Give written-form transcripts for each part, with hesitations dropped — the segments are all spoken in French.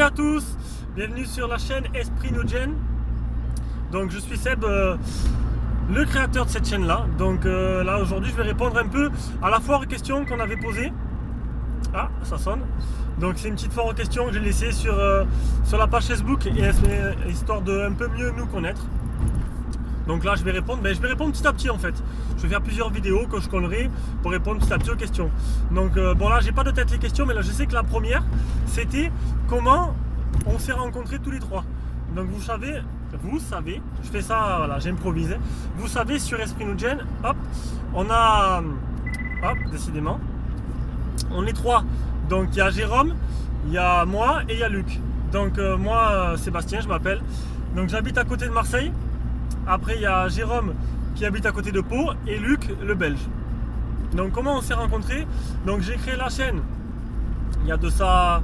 à tous, bienvenue sur la chaîne Esprit Newgen. Donc je suis Seb, le créateur de cette chaîne là. Donc là aujourd'hui je vais répondre un peu à la foire aux questions qu'on avait posée. Ah, ça sonne. Donc c'est une petite foire aux questions que j'ai laissée sur la page Facebook, et histoire de un peu mieux nous connaître. Donc là je vais répondre, je vais répondre petit à petit en fait. Je vais faire plusieurs vidéos que je collerai pour répondre petit à petit aux questions. Donc bon là j'ai pas de tête les questions, mais là je sais que la première c'était comment on s'est rencontrés tous les trois. Donc vous savez, je fais ça, voilà, j'improvise. Vous savez, sur Esprit Newgen, hop, on a, hop, décidément, on est trois. Donc il y a Jérôme, il y a moi et il y a Luc. Donc moi Sébastien je m'appelle. Donc j'habite à côté de Marseille. Après il y a Jérôme qui habite à côté de Pau et Luc le Belge. Donc comment on s'est rencontrés? Donc j'ai créé la chaîne il y a de ça,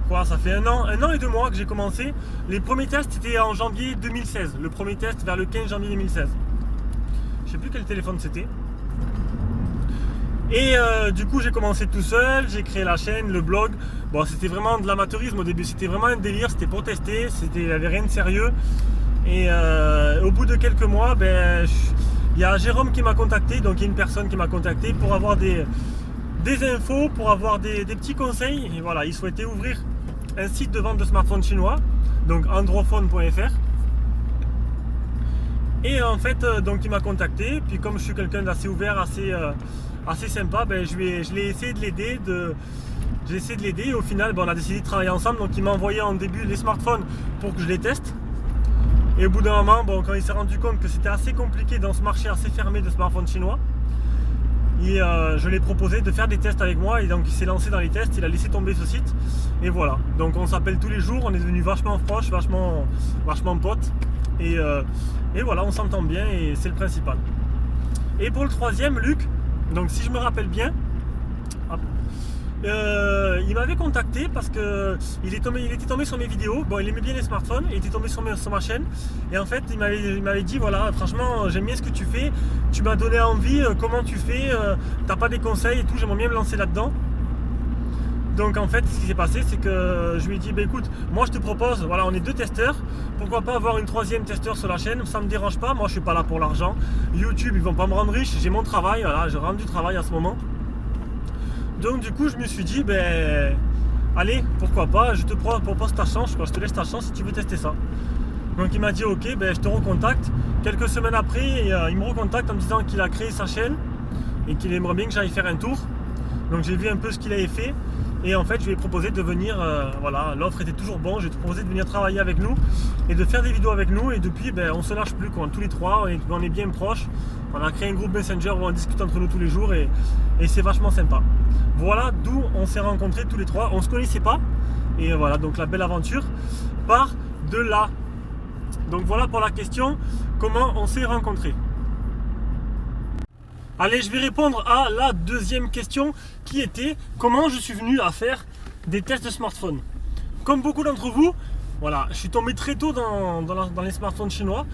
quoi, ça fait un an et 2 mois que j'ai commencé. Les premiers tests c'était en janvier 2016. Le premier test vers le 15 janvier 2016. Je sais plus quel téléphone c'était. Et du coup j'ai commencé tout seul, j'ai créé la chaîne, le blog. Bon c'était vraiment de l'amateurisme au début, c'était vraiment un délire, c'était pour tester, il n'y avait rien de sérieux. Et au bout de quelques mois, il y a Jérôme qui m'a contacté, donc il y a une personne qui m'a contacté pour avoir des infos, pour avoir des petits conseils. Et voilà, il souhaitait ouvrir un site de vente de smartphones chinois, donc androphone.fr. Et en fait, donc il m'a contacté, puis comme je suis quelqu'un d'assez ouvert, assez sympa, je l'ai essayé de l'aider. J'ai essayé de l'aider et au final on a décidé de travailler ensemble. Donc il m'a envoyé en début les smartphones pour que je les teste. Et au bout d'un moment, quand il s'est rendu compte que c'était assez compliqué dans ce marché assez fermé de smartphones chinois, je lui ai proposé de faire des tests avec moi. Et donc il s'est lancé dans les tests, il a laissé tomber ce site. Et voilà, donc on s'appelle tous les jours, on est devenus vachement proches, vachement potes. Et voilà, on s'entend bien et c'est le principal. Et pour le troisième, Luc, donc si je me rappelle bien, hop, il m'avait contacté parce que il était tombé sur mes vidéos. Bon, il aimait bien les smartphones, il était tombé sur ma chaîne. Et en fait, il m'avait dit voilà, franchement, j'aime bien ce que tu fais. Tu m'as donné envie. Comment tu fais? T'as pas des conseils et tout? J'aimerais bien me lancer là-dedans. Donc en fait, ce qui s'est passé, c'est que je lui ai dit écoute, moi je te propose, voilà, on est 2 testeurs. Pourquoi pas avoir une 3e testeur sur la chaîne? Ça me dérange pas. Moi, je suis pas là pour l'argent. YouTube, ils vont pas me rendre riche. J'ai mon travail. Voilà, je rentre du travail à ce moment. Donc du coup je me suis dit allez, pourquoi pas, je te propose ta chance, je te laisse ta chance si tu veux tester ça. Donc il m'a dit ok, je te recontacte. Quelques semaines après, il me recontacte en me disant qu'il a créé sa chaîne et qu'il aimerait bien que j'aille faire un tour. Donc j'ai vu un peu ce qu'il avait fait. Et en fait je lui ai proposé de venir, voilà, l'offre était toujours bonne, je lui ai proposé de venir travailler avec nous et de faire des vidéos avec nous. Et depuis on se lâche plus quoi. Tous les trois, on est bien proches. On a créé un groupe Messenger où on discute entre nous tous les jours et c'est vachement sympa. Voilà d'où on s'est rencontrés tous les trois. On se connaissait pas. Et voilà, donc la belle aventure part de là. Donc voilà pour la question, comment on s'est rencontrés. Allez, je vais répondre à la deuxième question qui était comment je suis venu à faire des tests de smartphone. Comme beaucoup d'entre vous, voilà, je suis tombé très tôt dans les smartphones chinois.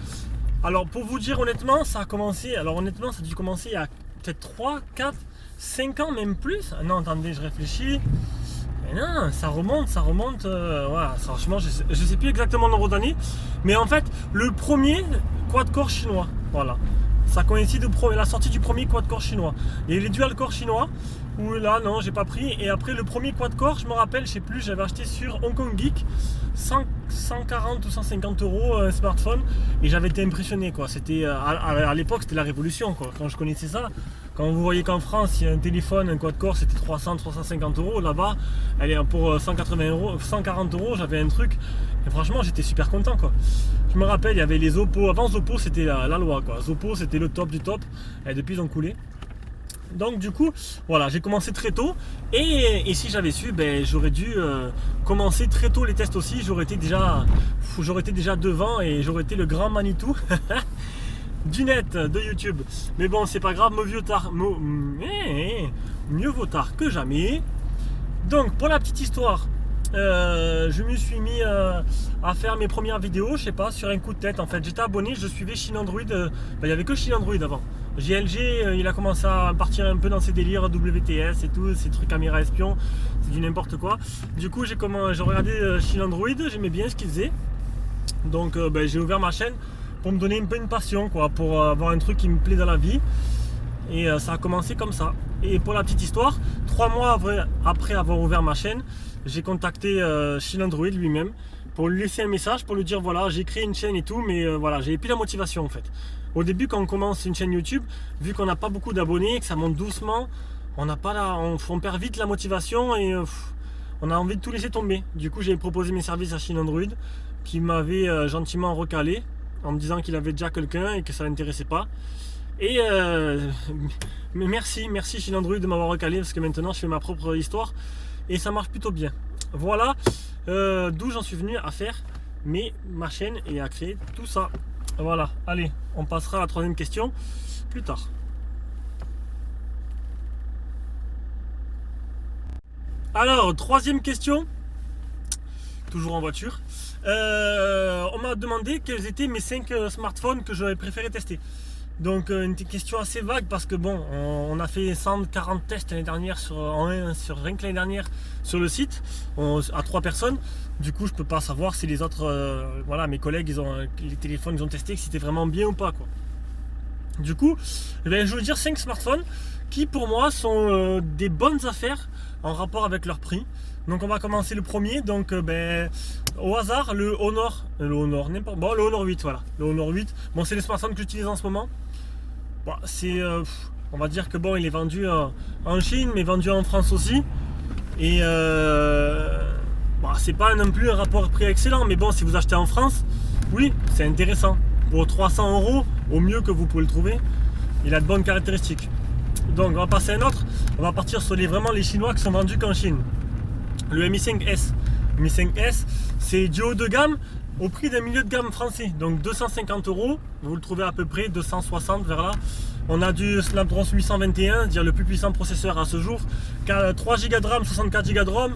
Alors pour vous dire honnêtement, ça a dû commencer il y a peut-être 3, 4, 5 ans, même plus. Ah non, attendez, je réfléchis. Mais non, ça remonte. Voilà, franchement, je sais plus exactement le nombre d'années. Mais en fait, le premier quad-core chinois, voilà. Ça coïncide la sortie du premier quad-core chinois. Il y a les dual-core chinois, où là, non, j'ai pas pris. Et après, le premier quad-core, je me rappelle, je sais plus, j'avais acheté sur Hong Kong Geek 140 ou 150 € un smartphone. Et j'avais été impressionné, quoi. C'était, à l'époque, c'était la révolution, quoi. Quand je connaissais ça, quand vous voyez qu'en France, il y a un téléphone, un quad-core, c'était 350 €. Là-bas, pour 140 €, j'avais un truc. Et franchement, j'étais super content, quoi. Je me rappelle, il y avait les Oppo. Avant Oppo, c'était la loi, quoi. Oppo, c'était le top du top. Et depuis, ils ont coulé. Donc du coup, voilà, j'ai commencé très tôt. Et si j'avais su, j'aurais dû commencer très tôt les tests aussi. J'aurais été déjà devant et j'aurais été le grand Manitou du net, de YouTube. Mais bon, c'est pas grave, mieux vaut tard que jamais. Donc pour la petite histoire, je me suis mis à faire mes premières vidéos, je sais pas, sur un coup de tête. En fait, j'étais abonné, je suivais Chine Android. Il n'y avait que Chine Android avant. GLG, il a commencé à partir un peu dans ses délires WTS et tout, ces trucs caméra espion, c'est du n'importe quoi. Du coup, j'ai regardé Chill Android, j'aimais bien ce qu'il faisait. Donc j'ai ouvert ma chaîne pour me donner un peu une passion, quoi, pour avoir un truc qui me plaît dans la vie. Et ça a commencé comme ça. Et pour la petite histoire, 3 mois après avoir ouvert ma chaîne, j'ai contacté Chill Android lui-même pour lui laisser un message, pour lui dire voilà, j'ai créé une chaîne et tout, mais voilà, j'avais plus la motivation en fait. Au début, quand on commence une chaîne YouTube, vu qu'on n'a pas beaucoup d'abonnés, que ça monte doucement, on perd vite la motivation et on a envie de tout laisser tomber. Du coup, j'ai proposé mes services à Chill Android, qui m'avait gentiment recalé en me disant qu'il avait déjà quelqu'un et que ça l'intéressait pas. Et merci Chill Android de m'avoir recalé, parce que maintenant je fais ma propre histoire et ça marche plutôt bien. Voilà d'où j'en suis venu à faire ma chaîne et à créer tout ça. Voilà, allez, on passera à la 3e question plus tard. Alors, 3e question, toujours en voiture. On m'a demandé quels étaient mes 5 smartphones que j'aurais préféré tester. Donc une question assez vague, parce que bon, on a fait 140 tests l'année dernière rien que l'année dernière sur le site, à 3 personnes. Du coup, je peux pas savoir si les autres, voilà, mes collègues, les téléphones qu'ils ont testés, si c'était vraiment bien ou pas, quoi. Du coup, je vais vous dire 5 smartphones qui pour moi sont des bonnes affaires en rapport avec leur prix. Donc on va commencer le premier, donc au hasard, le Honor 8, voilà, le Honor 8. Bon, c'est le smartphone que j'utilise en ce moment. Bon, on va dire que bon, il est vendu en Chine, mais vendu en France aussi. Et c'est pas non plus un rapport prix excellent, mais bon, si vous achetez en France, oui, c'est intéressant. Pour 300 €, au mieux que vous pouvez le trouver, il a de bonnes caractéristiques. Donc on va passer à un autre. On va partir sur vraiment les Chinois qui sont vendus qu'en Chine. Le Mi 5S. Le Mi 5S, c'est du haut de gamme au prix d'un milieu de gamme français. Donc 250 €. Vous le trouvez à peu près 260 vers là. On a du Snapdragon 821, dire le plus puissant processeur à ce jour. 3 Go de RAM, 64 Go de ROM.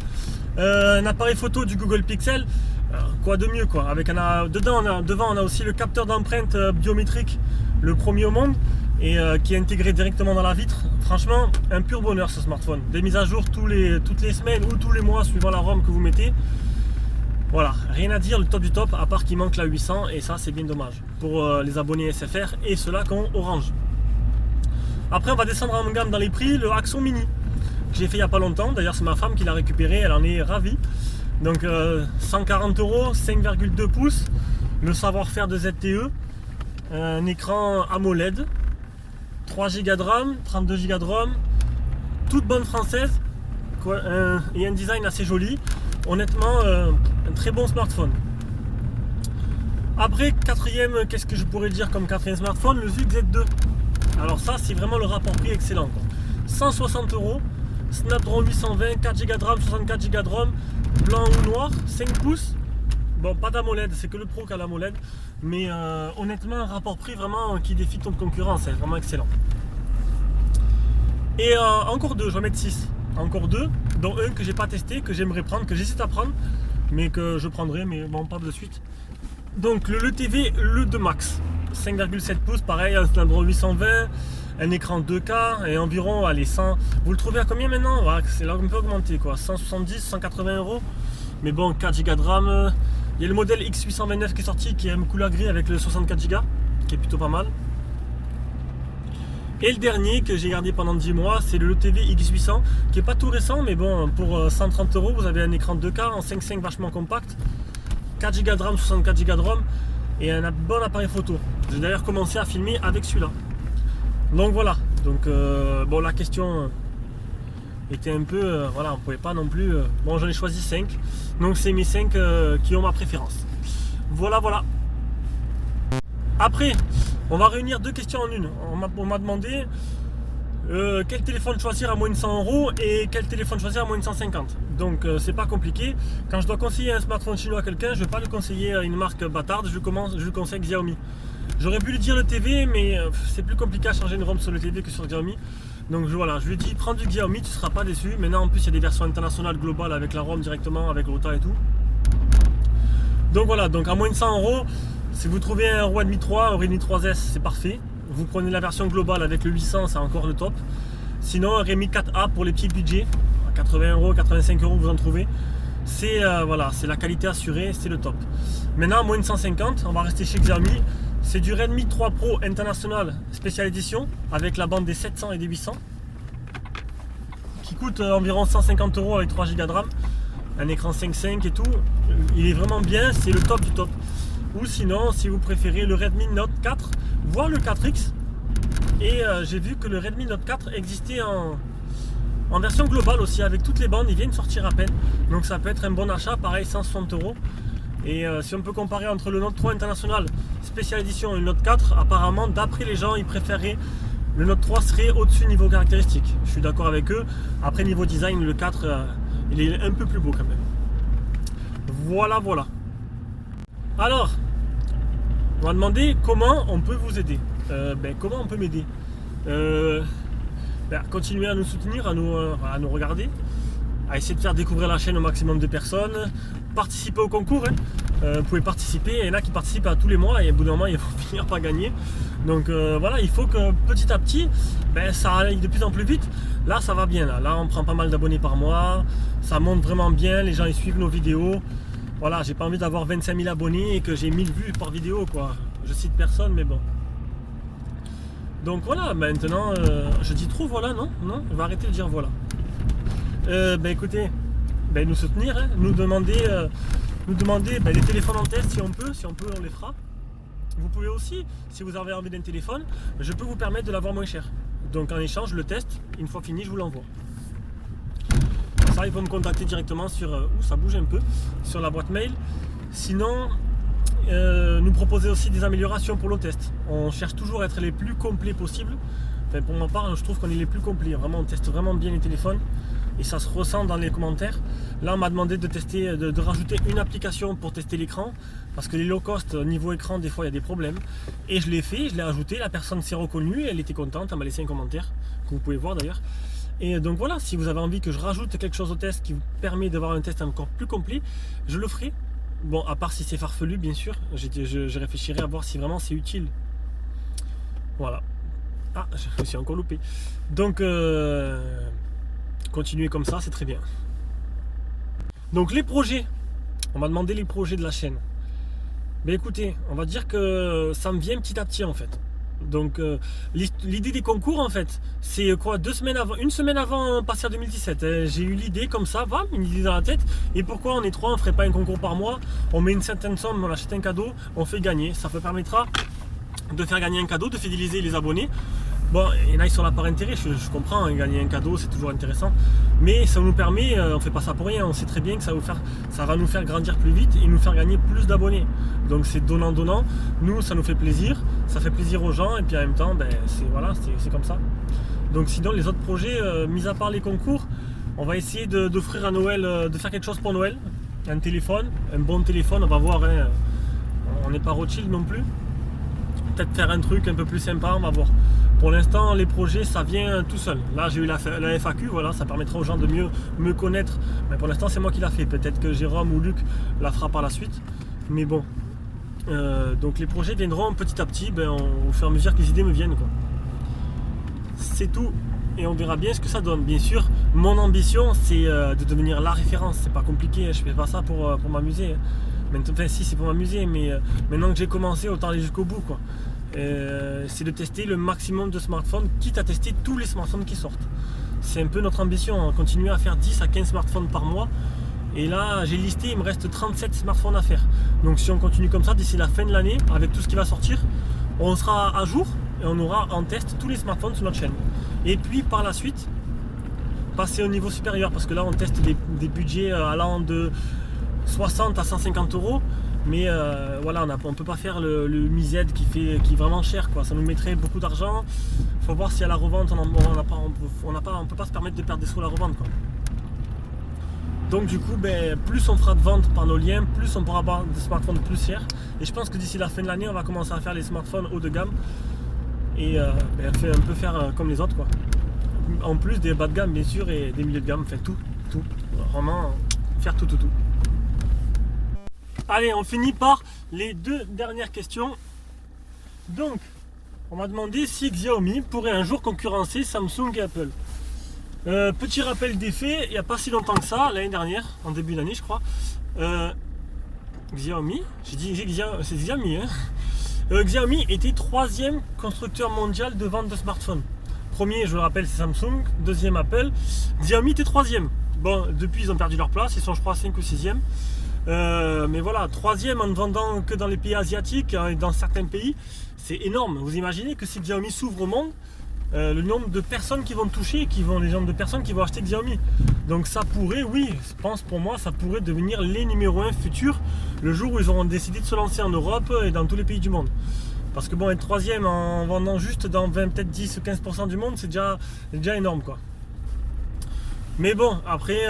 Un appareil photo du Google Pixel. Quoi de mieux, quoi. Devant, on a aussi le capteur d'empreinte biométrique, le premier au monde, et qui est intégré directement dans la vitre. Franchement, un pur bonheur ce smartphone. Des mises à jour toutes les semaines ou tous les mois suivant la ROM que vous mettez. Voilà, rien à dire, le top du top, à part qu'il manque la 800, et ça c'est bien dommage pour les abonnés SFR et ceux-là qui ont Orange. Après, on va descendre en gamme dans les prix, le Axon Mini, que j'ai fait il n'y a pas longtemps. D'ailleurs, c'est ma femme qui l'a récupéré, elle en est ravie. Donc 140 €, 5,2 pouces, le savoir-faire de ZTE, un écran AMOLED, 3 Go de RAM, 32 Go de ROM, toute bonne française, et un design assez joli. Honnêtement, un très bon smartphone. Après, qu'est-ce que je pourrais dire comme 4e smartphone, le ZUG Z2. Alors ça, c'est vraiment le rapport prix excellent, quoi. 160 €, Snapdragon 820, 4 Go de RAM, 64 Go de ROM, blanc ou noir, 5 pouces. Bon, pas d'AMOLED, c'est que le Pro qui a l'AMOLED. Mais honnêtement, un rapport prix vraiment qui défie toute concurrence, c'est vraiment excellent. Et encore 2, je vais mettre 6. Encore 2, dont un que j'ai pas testé, que j'aimerais prendre, que j'hésite à prendre, mais que je prendrai, mais bon, pas de suite. Donc le LeTV, le 2 Max, 5,7 pouces, pareil, un Snapdragon 820, un écran 2K et environ, allez, 100. Vous le trouvez à combien maintenant? Voilà, c'est là un peu augmenté, quoi, 170, 180 €. Mais bon, 4 Go de RAM. Il y a le modèle X829 qui est sorti, qui est une couleur gris avec le 64 Go, qui est plutôt pas mal. Et le dernier que j'ai gardé pendant 10 mois, c'est le LeTV X800, qui est pas tout récent, mais bon, pour 130 €, vous avez un écran 2K en 5.5 vachement compact, 4 Go de RAM, 64 Go de ROM, et un bon appareil photo. J'ai d'ailleurs commencé à filmer avec celui-là. Donc voilà, donc bon, la question était un peu, voilà, on pouvait pas non plus, bon, j'en ai choisi 5, donc c'est mes 5 qui ont ma préférence. Voilà. Après, on va réunir 2 questions en une. On m'a demandé quel téléphone choisir à moins de 100 € et quel téléphone choisir à moins de 150. Donc c'est pas compliqué. Quand je dois conseiller un smartphone chinois à quelqu'un, je ne vais pas le conseiller à une marque bâtarde, je le conseille Xiaomi. J'aurais pu lui dire le TV, mais c'est plus compliqué à changer une ROM sur le TV que sur Xiaomi. Donc voilà, je lui ai dit prends du Xiaomi, tu ne seras pas déçu. Maintenant en plus il y a des versions internationales globales avec la ROM directement, avec l'OTA et tout. Donc voilà, donc à moins de 100 €, si vous trouvez un Redmi 3, un Redmi 3S, c'est parfait. vous prenez la version globale avec le 800, c'est encore le top. Sinon un Redmi 4A pour les petits budgets, à 80 €, 85 € vous en trouvez. C'est voilà, c'est la qualité assurée, c'est le top. Maintenant moins de 150, on va rester chez Xiaomi. C'est du Redmi 3 Pro International Special Edition avec la bande des 700 et des 800 qui coûte environ 150 € avec 3 Go de RAM, un écran 5.5 et tout. Il est vraiment bien, c'est le top du top. Ou sinon, si vous préférez le Redmi Note 4, voire le 4X. Et j'ai vu que le Redmi Note 4 existait en version globale aussi, avec toutes les bandes, ils viennent de sortir à peine. Donc ça peut être un bon achat, pareil 160 €. Et si on peut comparer entre le Note 3 International Special Edition et le Note 4, apparemment d'après les gens ils préféraient le Note 3 serait au-dessus niveau caractéristique. Je suis d'accord avec eux. Après niveau design, le 4 il est un peu plus beau quand même. Voilà. Alors, on va demander comment on peut vous aider. Comment on peut m'aider, continuer à nous soutenir, à nous regarder, à essayer de faire découvrir la chaîne au maximum de personnes, participer au concours. Vous pouvez participer, il y en a qui participent à tous les mois et au bout d'un moment ils vont finir par gagner. Donc voilà, il faut que petit à petit ça aille de plus en plus vite. Là ça va bien, là on prend pas mal d'abonnés par mois, ça monte vraiment bien, les gens ils suivent nos vidéos. Voilà, j'ai pas envie d'avoir 25 000 abonnés et que j'ai 1000 vues par vidéo quoi. Je cite personne mais bon. Donc voilà, maintenant je dis trop voilà, non, on va arrêter de dire voilà. Écoutez, nous soutenir, nous demander des téléphones en test si on peut on les fera. Vous pouvez aussi, si vous avez envie d'un téléphone, je peux vous permettre de l'avoir moins cher. Donc en échange, le test, une fois fini, je vous l'envoie. Ça, il faut me contacter directement sur, ça bouge un peu, sur la boîte mail. Sinon, nous proposer aussi des améliorations pour le test. On cherche toujours à être les plus complets possible. Enfin, pour ma part, je trouve qu'on est les plus complets. Vraiment, on teste vraiment bien les téléphones. Et ça se ressent dans les commentaires. Là on m'a demandé de tester, de rajouter une application pour tester l'écran, parce que les low cost niveau écran des fois il y a des problèmes, et je l'ai fait, je l'ai ajouté, la personne s'est reconnue, elle était contente, elle m'a laissé un commentaire que vous pouvez voir d'ailleurs. Et donc voilà, si vous avez envie que je rajoute quelque chose au test qui vous permet d'avoir un test encore plus complet, je le ferai. Bon, à part si c'est farfelu bien sûr, je réfléchirai à voir si vraiment c'est utile. Voilà. Ah, je me suis encore loupé. Donc continuez comme ça, c'est très bien. Donc les projets, on m'a demandé les projets de la chaîne. Écoutez, on va dire que ça me vient petit à petit en fait. Donc l'idée des concours en fait, c'est quoi, une semaine avant Passer 2017. J'ai eu l'idée comme ça, une idée dans la tête. Et pourquoi on est trois, on ferait pas un concours par mois, on met une certaine somme, on achète un cadeau, on fait gagner. Ça vous permettra de faire gagner un cadeau, de fidéliser les abonnés. Bon, il y en a qui sont là par intérêt, je comprends, gagner un cadeau c'est toujours intéressant, mais ça nous permet, on fait pas ça pour rien, on sait très bien que ça va nous faire grandir plus vite et nous faire gagner plus d'abonnés. Donc c'est donnant, nous ça nous fait plaisir, ça fait plaisir aux gens et puis en même temps c'est comme ça. Donc sinon les autres projets, mis à part les concours, on va essayer d'offrir à Noël, de faire quelque chose pour Noël, un téléphone, un bon téléphone, on va voir, on n'est pas Rothschild non plus. Peut-être faire un truc un peu plus sympa, on va voir. Pour l'instant, les projets, ça vient tout seul. Là, j'ai eu la FAQ, voilà, ça permettra aux gens de mieux me connaître. Mais pour l'instant, c'est moi qui l'a fait. Peut-être que Jérôme ou Luc la fera par la suite. Mais bon. Donc les projets viendront petit à petit, au fur et à mesure que les idées me viennent, quoi. C'est tout. Et on verra bien ce que ça donne. Bien sûr, mon ambition, c'est de devenir la référence. C'est pas compliqué, je fais pas ça pour m'amuser. Enfin, si, c'est pour m'amuser, mais maintenant que j'ai commencé, autant aller jusqu'au bout, quoi. C'est de tester le maximum de smartphones, quitte à tester tous les smartphones qui sortent. C'est un peu notre ambition, continuer à faire 10 à 15 smartphones par mois. Et là, j'ai listé, il me reste 37 smartphones à faire. Donc si on continue comme ça, d'ici la fin de l'année, avec tout ce qui va sortir, on sera à jour et on aura en test tous les smartphones sur notre chaîne. Et puis par la suite, passer au niveau supérieur, parce que là on teste des budgets allant de 60 à 150 €. Mais voilà, on ne peut pas faire le Mi Z qui est vraiment cher, quoi. Ça nous mettrait beaucoup d'argent. Il faut voir si à la revente on ne peut pas se permettre de perdre des sous à la revente, quoi. Donc du coup, plus on fera de ventes par nos liens, plus on pourra avoir des smartphones plus chers. Et je pense que d'ici la fin de l'année, on va commencer à faire les smartphones haut de gamme. Et un peu faire comme les autres, quoi. En plus des bas de gamme bien sûr et des milieux de gamme, tout. Vraiment faire tout. Allez, on finit par les deux dernières questions. Donc, On m'a demandé si Xiaomi pourrait un jour concurrencer Samsung et Apple. Petit rappel des faits, il n'y a pas si longtemps que ça, l'année dernière, en début d'année je crois, Xiaomi, c'est Xiaomi, hein. Xiaomi était 3e constructeur mondial de vente de smartphones. Premier, je vous le rappelle, c'est Samsung, 2e Apple, Xiaomi était 3e. Bon, depuis ils ont perdu leur place, ils sont je crois 5 ou 6e. Mais voilà, 3e en ne vendant que dans les pays asiatiques et dans certains pays, c'est énorme. Vous imaginez que si Xiaomi s'ouvre au monde, le nombre de personnes qui vont toucher, les nombres de personnes qui vont acheter Xiaomi. Donc ça pourrait, oui, je pense pour moi, ça pourrait devenir les numéro 1 futurs le jour où ils auront décidé de se lancer en Europe et dans tous les pays du monde. Parce que bon, être 3e en vendant juste dans 20, peut-être 10 ou 15% du monde, c'est déjà énorme quoi. Mais bon, après,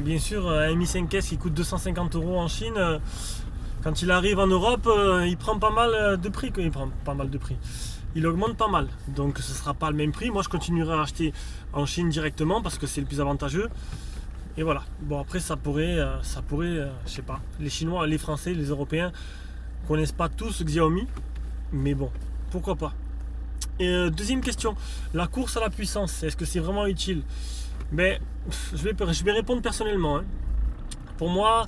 bien sûr, un Mi 5S qui coûte 250 € en Chine, quand il arrive en Europe, il prend pas mal de prix. Il augmente pas mal. Donc ce ne sera pas le même prix. Moi, je continuerai à acheter en Chine directement parce que c'est le plus avantageux. Et voilà. Bon, après, ça pourrait, je sais pas. Les Chinois, les Français, les Européens connaissent pas tous Xiaomi. Mais bon, pourquoi pas. Et deuxième question, la course à la puissance, est-ce que c'est vraiment utile? Mais je vais répondre personnellement. Hein. Pour moi,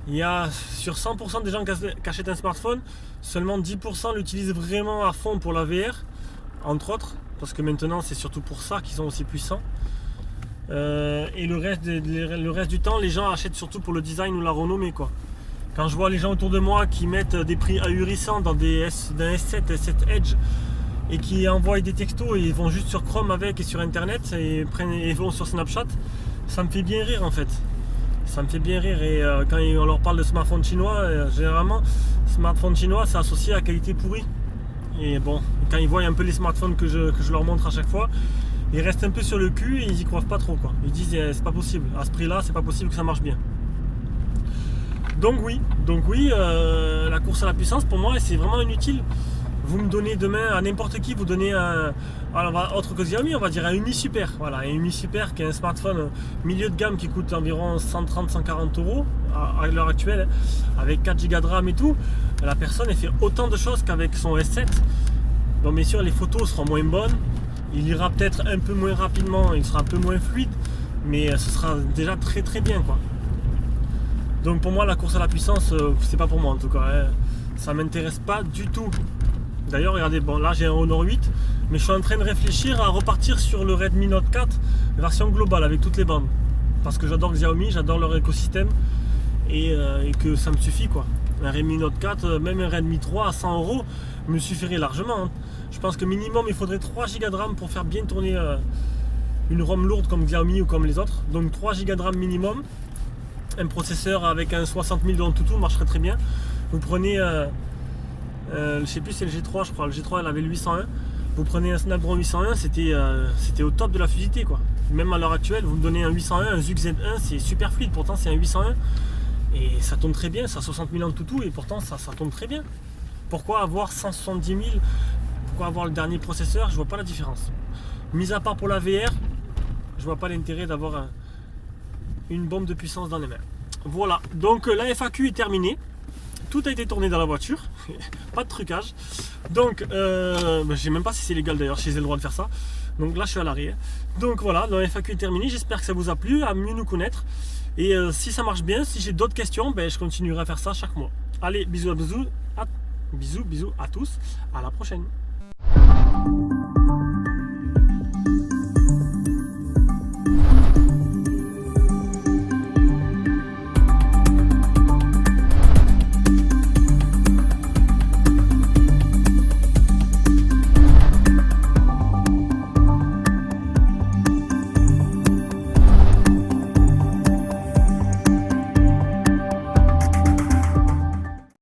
il y a sur 100% des gens qui achètent un smartphone, seulement 10% l'utilisent vraiment à fond pour la VR, entre autres, parce que maintenant c'est surtout pour ça qu'ils sont aussi puissants. Et le reste du temps, les gens achètent surtout pour le design ou la renommée quoi. Quand je vois les gens autour de moi qui mettent des prix ahurissants dans d'un S7, S7 Edge et qui envoient des textos et ils vont juste sur Chrome avec et sur internet et vont sur Snapchat, ça me fait bien rire en fait. Ça me fait bien rire et quand on leur parle de smartphone chinois, généralement smartphone chinois c'est associé à qualité pourrie. Et bon, quand ils voient un peu les smartphones que je leur montre à chaque fois, ils restent un peu sur le cul et ils y croient pas trop quoi. Ils disent c'est pas possible, à ce prix là c'est pas possible que ça marche bien. Donc oui, la course à la puissance pour moi c'est vraiment inutile. Vous me donnez demain à n'importe qui, vous donnez autre que Xiaomi, on va dire un Mi Super. Voilà, un Mi Super qui est un smartphone milieu de gamme qui coûte environ 130-140 € à l'heure actuelle, avec 4 Go de RAM et tout. La personne elle fait autant de choses qu'avec son S7. Bon, bien sûr les photos seront moins bonnes, il ira peut-être un peu moins rapidement, il sera un peu moins fluide, mais ce sera déjà très très bien quoi. Donc pour moi la course à la puissance c'est pas pour moi en tout cas, hein. Ça m'intéresse pas du tout. D'ailleurs regardez, bon là j'ai un Honor 8, mais je suis en train de réfléchir à repartir sur le Redmi Note 4 version globale avec toutes les bandes. Parce que j'adore Xiaomi, j'adore leur écosystème et que ça me suffit quoi. Un Redmi Note 4, même un Redmi 3 à 100 € me suffirait largement. Hein. Je pense que minimum il faudrait 3 Go de RAM pour faire bien tourner une ROM lourde comme Xiaomi ou comme les autres. Donc 3 Go de RAM minimum. Un processeur avec un 60 000 d'Antutu marcherait très bien. Vous prenez, je sais plus c'est le G3 je crois, le G3 elle avait le 801. Vous prenez un Snapdragon 801, c'était au top de la fluidité quoi. Même à l'heure actuelle, vous me donnez un 801, un Zug Z1, c'est super fluide, pourtant c'est un 801. Et ça tourne très bien, ça a 60 000 Antutu et pourtant ça tourne très bien. Pourquoi avoir 170 000? Pourquoi avoir le dernier processeur? Je vois pas la différence. Mis à part pour la VR, je vois pas l'intérêt d'avoir une bombe de puissance dans les mains. Voilà, donc la FAQ est terminée. Tout a été tourné dans la voiture, pas de trucage. Donc, je sais même pas si c'est légal d'ailleurs, si j'ai le droit de faire ça. Donc là, je suis à l'arrêt. Donc voilà, la FAQ est terminée. J'espère que ça vous a plu, à mieux nous connaître. Et si ça marche bien, si j'ai d'autres questions, je continuerai à faire ça chaque mois. Allez, bisous à tous. À la prochaine.